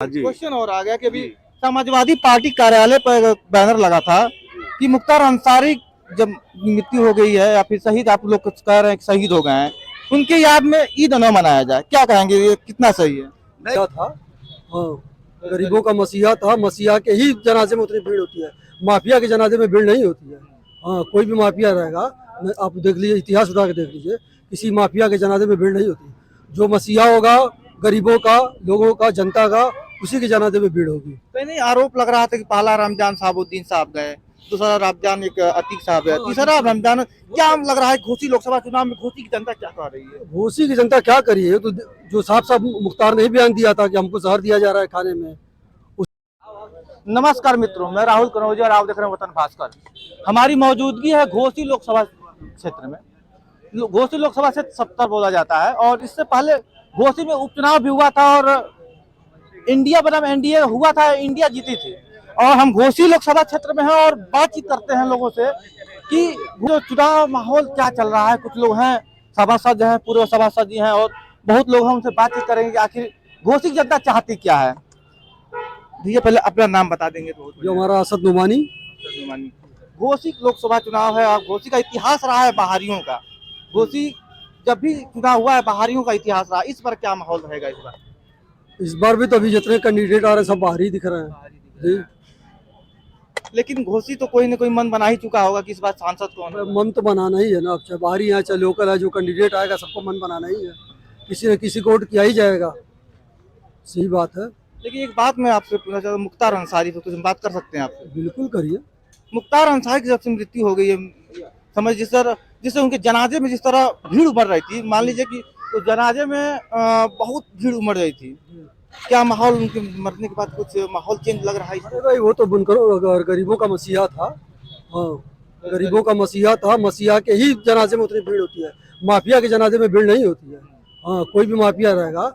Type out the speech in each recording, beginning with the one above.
जी question और आ गया कि अभी समाजवादी पार्टी कार्यालय पर बैनर लगा था कि मुख्तार अंसारी जब मृत्यु हो गई है या फिर शहीद, आप लोग कुछ कह रहे हैं कि शहीद हो गए हैं, उनके याद में ईद न मनाया जाए, क्या कहेंगे, ये कितना सही है? नहीं था। हाँ, गरीबों का मसीहा था। मसीहा के ही जनाजे में उतनी भीड़ होती है, माफिया के जनाजे में भीड़ नहीं होती है। हाँ, कोई भी माफिया रहेगा, आप देख लीजिए, इतिहास उठा के देख लीजिए, किसी माफिया के जनाजे में भीड़ नहीं होती। जो मसीहा होगा गरीबों का, लोगों का, जनता का, उसी के जनाजे में भीड़ होगी। तो नहीं, आरोप लग रहा था कि पहला रमजान साहबुद्दीन साहब गए, दूसरा रमजान एक अतीक साहब है, तीसरा रमजान, क्या लग रहा है घोसी लोकसभा चुनाव में घोसी की जनता क्या कर रही है? घोसी की जनता क्या करी है? तो जो साफ साफ मुख्तार ने ही बयान दिया था कि हमको जहर दिया जा रहा है खाने में। नमस्कार मित्रों, मैं राहुल कनौजिया और आप देख रहे हैं वतन भास्कर। हमारी मौजूदगी है घोसी लोकसभा क्षेत्र में। घोसी लोकसभा क्षेत्र 70 बोला जाता है और इससे पहले घोसी में उपचुनाव भी हुआ था और इंडिया बनाम एनडीए हुआ था, इंडिया जीती थी। और हम घोसी लोकसभा क्षेत्र में हैं और बातचीत करते हैं लोगों से कि जो चुनाव माहौल क्या चल रहा है। कुछ लोग हैं सभासद हैं, पूर्व सभासद जी हैं, और बहुत लोग हैं, उनसे बातचीत करेंगे कि आखिर घोसी की जनता चाहती क्या है। भैया पहले अपना नाम बता देंगे तो? जो हमारा असद नुमानी। घोसी लोकसभा चुनाव है और घोसी का इतिहास रहा है बहारियों का। घोसी जब भी चुनाव हुआ है बहारियों का इतिहास रहा। इस बार क्या माहौल रहेगा इस बार? इस बार भी तो अभी जितने कैंडिडेट आ रहे हैं सब बाहर ही दिख रहे हैं जी। लेकिन घोसी तो कोई ना कोई मन बना ही चुका होगा कि इस बार सांसद कौन है। मन तो बनाना ही है ना, अब चाहे बाहरी है चाहे लोकल है, जो कैंडिडेट आएगा सबको मन बनाना ही है। किसी न किसी को वोट किया ही जाएगा, सही बात है। लेकिन एक बात मैं आपसे पूछना चाहता हूँ, मुख्तार अंसारी से कुछ हम बात कर सकते हैं आपसे? बिल्कुल करिए। मुख्तार अंसारी की जब से मृत्यु हो गई है, समझ जिससे उनके जनाजे में जिस तरह भीड़ उमड़ रही थी, मान लीजिए कि उस जनाजे में बहुत भीड़ उमड़ रही थी, क्या माहौल उनके मरने के बाद कुछ माहौल चेंज लग रहा है? अरे भाई, वो तो बुनकरों गरीबों का मसीहा था। हाँ, गरीबों का मसीहा था। मसीहा के ही जनाजे में उतनी भीड़ होती है, माफिया के जनाजे में भीड़ नहीं होती है। हाँ, कोई भी माफिया रहेगा,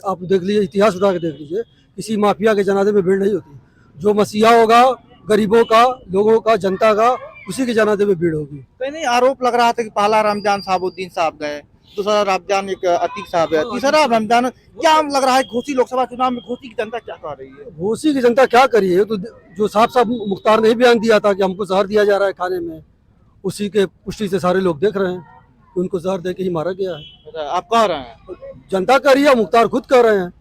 आप देख लीजिए, इतिहास उठा के देख लीजिए, किसी माफिया के जनाजे में भीड़ नहीं होती। जो मसीहा होगा गरीबों का, लोगों का, जनता का, उसी के जनाजे में भीड़ होगी। तो नहीं, आरोप लग रहा था कि पहला रमजान साहबुद्दीन साहब गए, दूसरा रमजान एक अतीक साहब है, तीसरा रमजान, क्या लग रहा है घोसी लोकसभा चुनाव में घोसी की जनता क्या कर रही है? घोसी की जनता क्या करी है? तो जो साफ साफ मुख्तार ने ही बयान दिया था कि हमको जहर दिया जा रहा है खाने में, उसी के पुष्टि से सारे लोग देख रहे हैं कि उनको जहर दे के ही मारा गया है। आप कह रहे हैं? जनता कह रही है, मुख्तार खुद कह रहे हैं।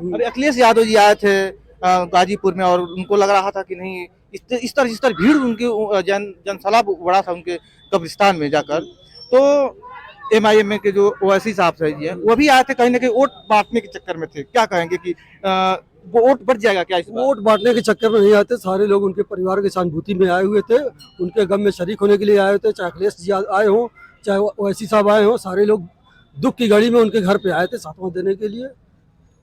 अभी अखिलेश यादव जी आए थे गाजीपुर में और उनको लग रहा था कि नहीं, इस तरह भीड़ उनकी जनसलाब बड़ा था उनके कब्रिस्तान में जाकर। तो एमआईएम के जो ओवैसी साहब जी हैं वो भी आए थे, कहीं ना कहीं वोट बांटने के चक्कर में थे। क्या कहेंगे कि वो वोट बढ़ जाएगा क्या इस बार? वोट बांटने के चक्कर में नहीं आते, सारे लोग उनके परिवार की सहानुभूति में आए हुए थे, उनके गम में शरीक होने के लिए आए थे। चाहे अखिलेश जी आए हों, चाहे ओवैसी साहब आए हों, सारे लोग दुख की घड़ी में उनके घर पे आए थे सांत्वना देने के लिए।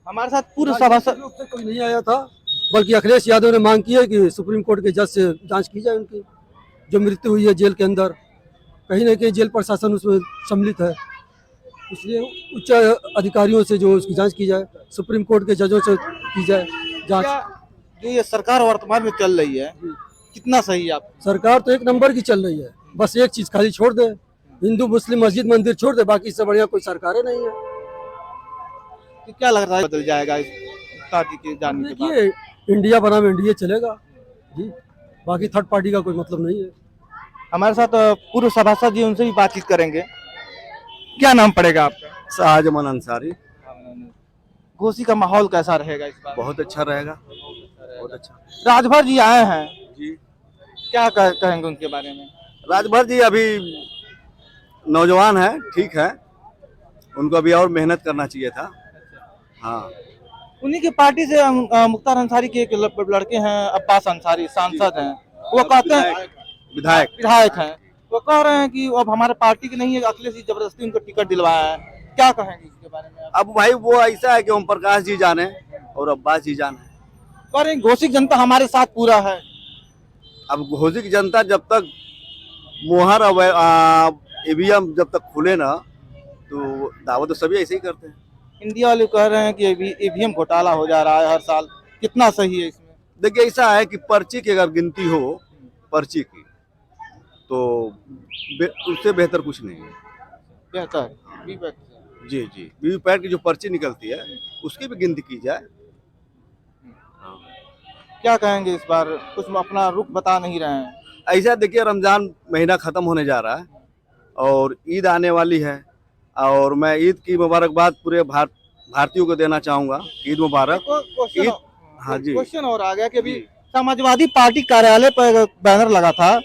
हमारे साथ पूर्व सभासद से कोई नहीं आया था, बल्कि अखिलेश यादव ने मांग की है कि सुप्रीम कोर्ट के जज से जांच की जाए उनकी, जो मृत्यु हुई है जेल के अंदर। कहीं ना कहीं जेल प्रशासन उसमें सम्मिलित है, इसलिए उच्च अधिकारियों से जो उसकी जांच की जाए, सुप्रीम कोर्ट के जजों से की जाए जांच। जो ये सरकार वर्तमान में चल रही है कितना सही है? आप सरकार तो एक नंबर की चल रही है, बस एक चीज खाली छोड़ दे, हिंदू मुस्लिम मस्जिद मंदिर छोड़ दे, बाकी इससे बढ़िया कोई सरकारें नहीं है। तो क्या लग रहा है बदल जाएगा इस पार्टी के जाने के बाद? देखिए, इंडिया बनाम एनडीए चलेगा जी, बाकी थर्ड पार्टी का कोई मतलब नहीं है। हमारे साथ पूर्व सभासद जी, उनसे भी बातचीत करेंगे। क्या नाम पड़ेगा आपका? शाहजमान अंसारी। घोसी का माहौल कैसा रहेगा इस बार? बहुत अच्छा रहेगा, बहुत अच्छा राजभर जी आए हैं जी। क्या कहेंगे उनके बारे में? राजभर जी अभी नौजवान है, ठीक है, उनको अभी और मेहनत करना चाहिए था। हाँ, उन्हीं की पार्टी से मुख्तार अंसारी के एक लड़के हैं, अब्बास अंसारी, सांसद हैं। वो कहते हैं विधायक हैं, वो कह रहे हैं कि अब हमारे पार्टी की नहीं है, अखिलेश जी जबरदस्ती उनको टिकट दिलवाया है। क्या कहेंगे इसके बारे में आप? अब भाई वो ऐसा है कि ओम प्रकाश जी जाने और अब्बास जी जाने। कह रहे हैं घोसी की जनता हमारे साथ पूरा है। अब घोसी की जनता जब तक मोहर ईवीएम जब तक खुले ना, तो दावा तो सभी ऐसे ही करते हैं। इंडिया वाले कह रहे हैं कि ईवीएम घोटाला हो जा रहा है हर साल, कितना सही है इसमें? देखिए, ऐसा है कि पर्ची की अगर गिनती हो, पर्ची की, तो उससे बेहतर कुछ नहीं है। बेहतर जी जी, वीवीपैट की जो पर्ची निकलती है उसकी भी गिनती की जाए, क्या कहेंगे इस बार? कुछ अपना रुख बता नहीं रहे हैं। ऐसा देखिए, रमजान महीना खत्म होने जा रहा है और ईद आने वाली है, और मैं ईद की मुबारकबाद पूरे भारतीयों को देना चाहूँगा। ईद मुबारक। ईद, हाँ जी। क्वेश्चन और आ गया कि अभी समाजवादी पार्टी कार्यालय पर बैनर लगा था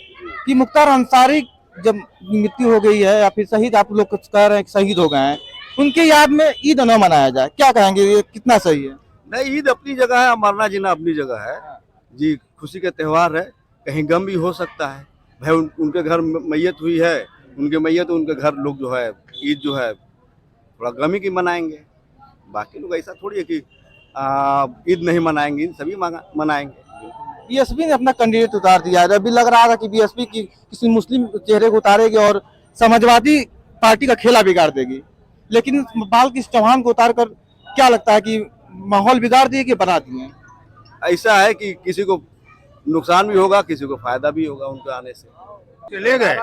कि मुख्तार अंसारी जब मृत्यु हो गई है या फिर शहीद, आप लोग कुछ कह रहे हैं कि शहीद हो गए हैं, उनके याद में ईद न मनाया जाए, क्या कहेंगे? ये कितना सही है? नहीं, ईद अपनी जगह है, मरना जीना अपनी जगह है जी। खुशी के त्यौहार है, कहीं गम भी हो सकता है भाई। उनके घर मैयत हुई है, उनके मैयत उनके घर लोग जो है ईद जो है थोड़ा गमी की मनाएंगे। बाकी लोग ऐसा थोड़ी है कि ईद नहीं मनाएंगे, सभी मनाएंगे। बीएसपी ने अपना कैंडिडेट उतार दिया है। अभी लग रहा था कि बीएसपी की किसी मुस्लिम चेहरे को उतारेगी और समाजवादी पार्टी का खेला बिगाड़ देगी, लेकिन बालकृष्ण चौहान को उतार कर क्या लगता है कि माहौल बिगाड़ दिए कि बना दिए? ऐसा है कि किसी को नुकसान भी होगा, किसी को फायदा भी होगा उनके आने से। ले गए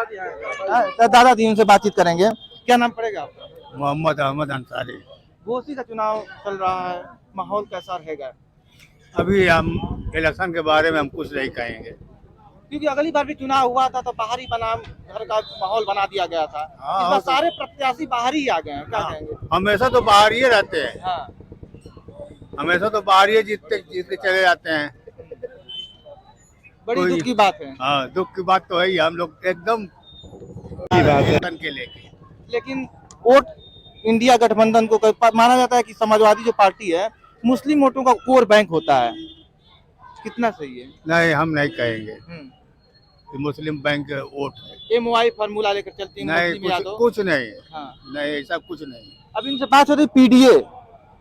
दादा जी उनसे बातचीत करेंगे। क्या नाम पड़ेगा आपका? मोहम्मद अहमद अंसारी। घोसी का चुनाव चल रहा है, माहौल कैसा रहेगा? अभी हम इलेक्शन के बारे में हम कुछ नहीं कहेंगे, क्योंकि अगली बार भी चुनाव हुआ था तो बाहरी बनाम घर का माहौल बना दिया गया था। हाँ, इस बार तो- सारे प्रत्याशी बाहर ही आ गए हैं, क्या हाँ। कहेंगे? हमेशा तो बाहर ही रहते हैं, हाँ, हमेशा तो बाहर ही जीत के चले जाते हैं। बड़ी कोई- दुख की बात है। हाँ, दुख की बात तो है ही, हम लोग एकदम वतन के लेके। लेकिन वोट इंडिया गठबंधन को माना जाता है कि समाजवादी जो पार्टी है मुस्लिम वोटों का कोर बैंक होता है, कितना सही है? नहीं, हम नहीं कहेंगे कि मुस्लिम बैंक वोट है। MY फार्मूला लेकर चलती है नहीं, मुस्लिम यादव। कुछ नहीं, हाँ। नहीं ऐसा कुछ नहीं। अब इनसे बात हो रही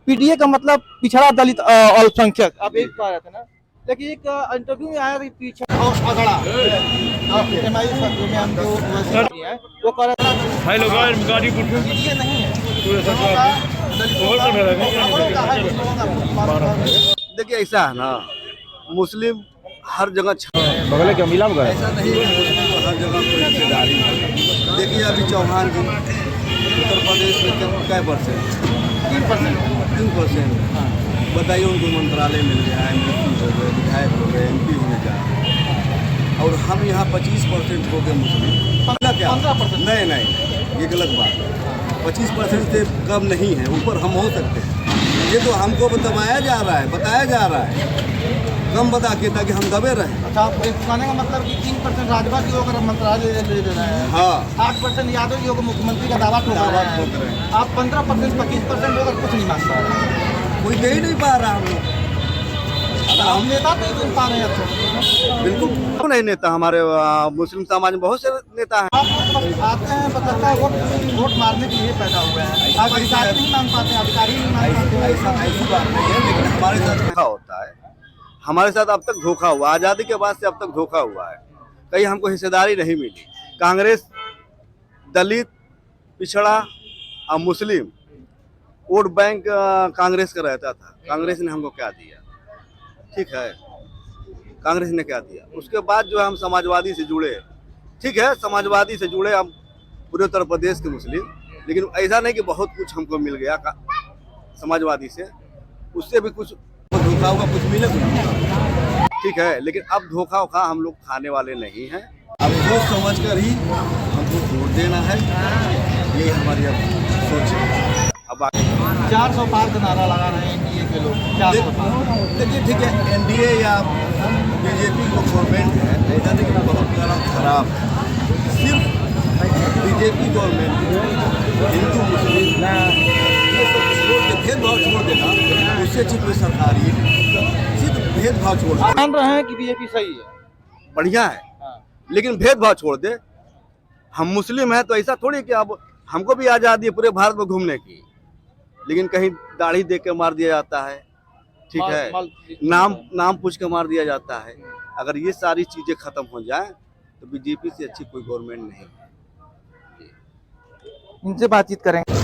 पीडीए का मतलब पिछड़ा दलित अल्पसंख्यक, आप एक कह रहे थे ना, लेकिन एक इंटरव्यू में आया पीछे अगड़ा MI में हम जो है वो कह रहा था हेलो गाइस, गाजीपुर से पीडीए नहीं है। देखिए, ऐसा है ना, मुस्लिम हर जगह बगल के मिला में ऐसा नहीं है कि हर जगह कोई हिस्सेदारी है। देखिए, अभी चौहान जी उत्तर प्रदेश में क्या परसेंट? 3%। बताइए, उनको मंत्रालय मिल गया, MP हो गए, विधायक हो गए, MP होने जा रहे हैं, और हम यहाँ 25% हो गए मुस्लिम। पहला क्या? 15%। नहीं, ये गलत बात है। 25% से कम नहीं है, ऊपर हम हो सकते हैं। ये तो हमको बताया जा रहा है कम बता के, ताकि हम दबे रहे। अच्छा, आप एक कहने का मतलब कि 3% राजभर की होकर मंत्रालय ले दे रहे हैं। हाँ, 8% यादव योग मुख्यमंत्री का दावा ठोक दावा रहे ठोक रहे हैं। हैं। आप 15% 25% होकर कुछ नहीं मांग पा रहे। कोई दे ही नहीं पा रहा हम लोग। हम नेता नहीं चुन पा रहे हैं अच्छे। बिल्कुल क्यों नहीं नेता? हमारे मुस्लिम समाज में बहुत से नेता हैं। आप लोग बस आते हैं, बताता है वोट मारने के लिए पैदा हुए हैं। आप अधिकारी नहीं मांग पाते, अधिकारी नहीं मांग पाते। ऐसी बात नहीं है, लेकिन हमारे साथ धोखा होता है। हमारे साथ अब तक धोखा हुआ, आज़ादी के बाद से अब तक धोखा हुआ है। कहीं हमको हिस्सेदारी नहीं मिली। कांग्रेस दलित, पिछड़ा और मुस्लिम वोट बैंक कांग्रेस का रहता था। कांग्रेस ने हमको क्या दिया? ठीक है, कांग्रेस ने क्या दिया? उसके बाद जो है हम समाजवादी से जुड़े। ठीक है, समाजवादी से जुड़े हम पूरे उत्तर प्रदेश के मुस्लिम, लेकिन ऐसा नहीं कि बहुत कुछ हमको मिल गया समाजवादी से। उससे भी कुछ धोखा होगा, कुछ मिले कुछ। ठीक है, लेकिन अब धोखा वोखा हम लोग खाने वाले नहीं हैं। अब सोच समझ कर ही हमको वोट देना है, यही हमारी अब सोच है। अब 400 पार का नारा लगा रहे हैं एनडीए के लोग। 400 पार। देखिए, ठीक है, एनडीए या बीजेपी को गवर्नमेंट है, ऐसा नहीं कि बहुत खराब है। सिर्फ बीजेपी गवर्नमेंट हिंदू मुस्लिम ये सब छोड़ के, भेदभाव छोड़ देना, उससे अच्छी कोई सरकार ही नहीं। सिर्फ भेदभाव छोड़ दे, मान रहे हैं कि बीजेपी सही है। बढ़िया है, लेकिन भेदभाव छोड़ दे। हम मुस्लिम हैं तो ऐसा थोड़ी कि अब हमको भी आज़ादी है पूरे भारत में घूमने की, लेकिन कहीं दाढ़ी देख के मार दिया जाता है। ठीक है, नाम पूछ के मार दिया जाता है। अगर ये सारी चीजें खत्म हो जाए तो बीजेपी से अच्छी कोई गवर्नमेंट नहीं है। इनसे बातचीत करेंगे।